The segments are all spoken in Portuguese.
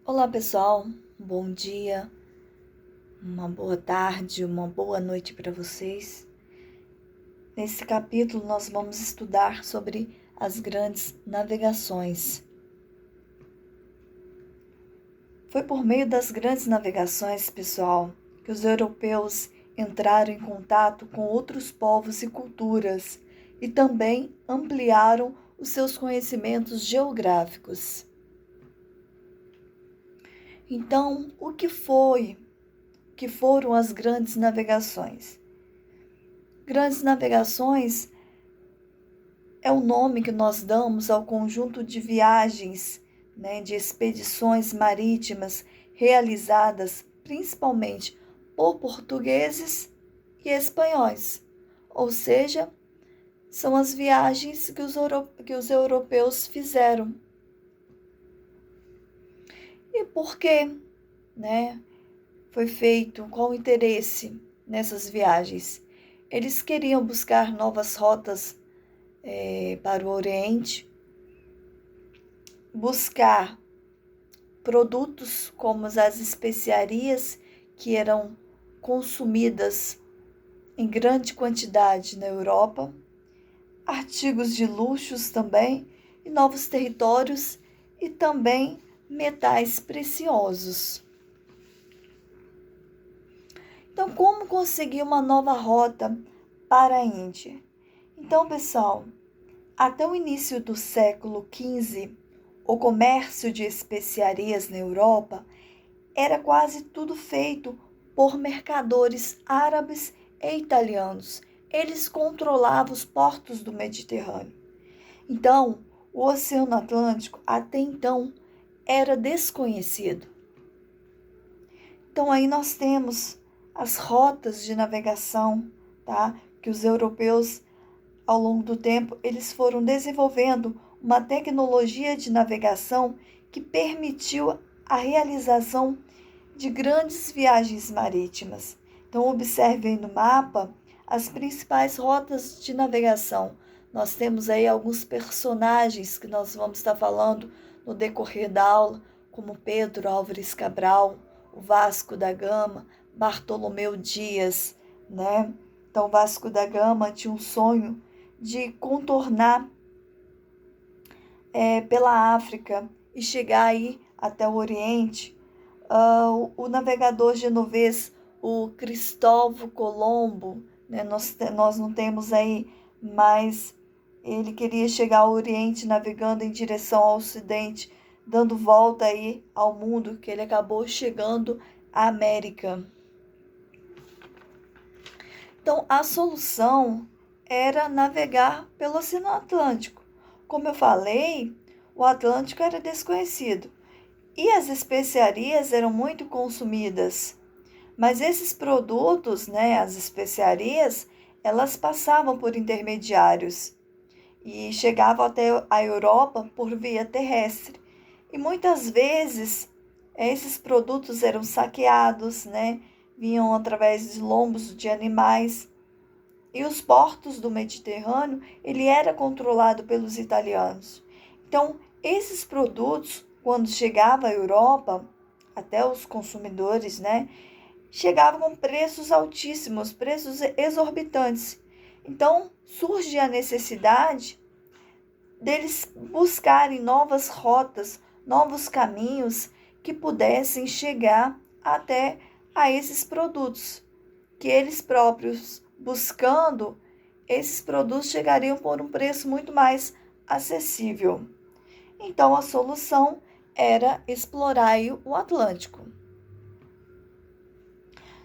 Olá pessoal, bom dia, uma boa tarde, uma boa noite para vocês. Nesse capítulo nós vamos estudar sobre as grandes navegações. Foi por meio das grandes navegações, pessoal, que os europeus entraram em contato com outros povos e culturas e também ampliaram os seus conhecimentos geográficos. Então, o que foram as grandes navegações? Grandes navegações é o nome que nós damos ao conjunto de viagens, de expedições marítimas realizadas principalmente por portugueses e espanhóis. Ou seja, são as viagens que os europeus fizeram. E por quê? Foi feito, qual o interesse nessas viagens? Eles queriam buscar novas rotas para o Oriente, buscar produtos como as especiarias que eram consumidas em grande quantidade na Europa, artigos de luxos também, e novos territórios e também metais preciosos. Então, como conseguir uma nova rota para a Índia? Então, pessoal, até o início do século XV, o comércio de especiarias na Europa era quase tudo feito por mercadores árabes e italianos. Eles controlavam os portos do Mediterrâneo. Então, o Oceano Atlântico até então era desconhecido. Então, aí nós temos as rotas de navegação, tá? Que os europeus, ao longo do tempo, eles foram desenvolvendo uma tecnologia de navegação que permitiu a realização de grandes viagens marítimas. Então, observem no mapa as principais rotas de navegação. Nós temos aí alguns personagens que nós vamos estar falando no decorrer da aula, como Pedro Álvares Cabral, o Vasco da Gama, Bartolomeu Dias, Então, Vasco da Gama tinha um sonho de contornar pela África e chegar aí até o Oriente. O navegador genovês, o Cristóvão Colombo, nós não temos aí, mas ele queria chegar ao Oriente navegando em direção ao Ocidente, dando volta aí ao mundo, que ele acabou chegando à América. Então, a solução era navegar pelo Oceano Atlântico. Como eu falei, o Atlântico era desconhecido e as especiarias eram muito consumidas. Mas esses produtos, as especiarias, elas passavam por intermediários e chegavam até a Europa por via terrestre. E muitas vezes esses produtos eram saqueados, vinham através de lombos de animais. E os portos do Mediterrâneo, ele era controlado pelos italianos. Então, esses produtos, quando chegavam à Europa, até os consumidores, chegavam com preços altíssimos, preços exorbitantes. Então, surge a necessidade deles buscarem novas rotas, novos caminhos que pudessem chegar até a esses produtos, que eles próprios buscando, esses produtos chegariam por um preço muito mais acessível. Então, a solução era explorar o Atlântico.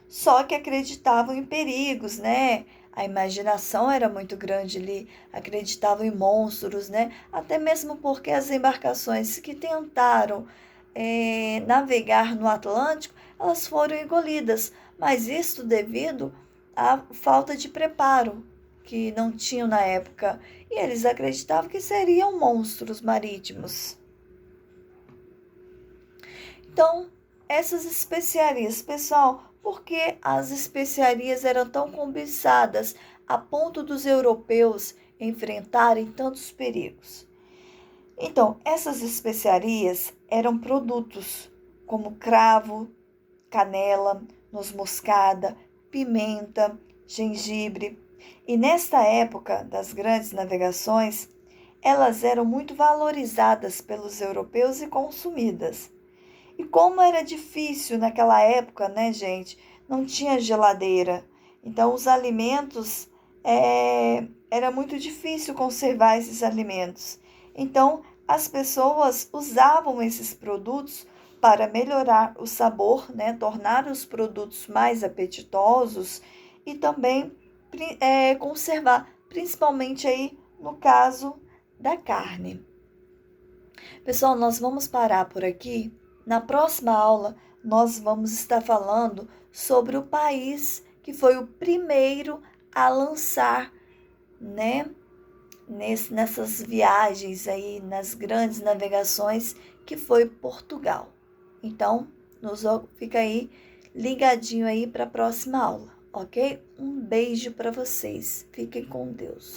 Só que acreditavam em perigos, A imaginação era muito grande ali, acreditavam em monstros, Até mesmo porque as embarcações que tentaram navegar no Atlântico, elas foram engolidas, mas isso devido à falta de preparo que não tinham na época. E eles acreditavam que seriam monstros marítimos. Então, essas especiarias, pessoal, por que as especiarias eram tão cobiçadas a ponto dos europeus enfrentarem tantos perigos? Então, essas especiarias eram produtos como cravo, canela, noz moscada, pimenta, gengibre. E nesta época das grandes navegações, elas eram muito valorizadas pelos europeus e consumidas. E como era difícil naquela época, né, gente? Não tinha geladeira. Então, os alimentos, era muito difícil conservar esses alimentos. Então, as pessoas usavam esses produtos para melhorar o sabor, né? Tornar os produtos mais apetitosos e também conservar, principalmente aí no caso da carne. Pessoal, nós vamos parar por aqui. Na próxima aula, nós vamos estar falando sobre o país que foi o primeiro a lançar, né, nessas viagens aí, nas grandes navegações, que foi Portugal. Então, fica aí ligadinho aí para a próxima aula, ok? Um beijo para vocês. Fiquem com Deus.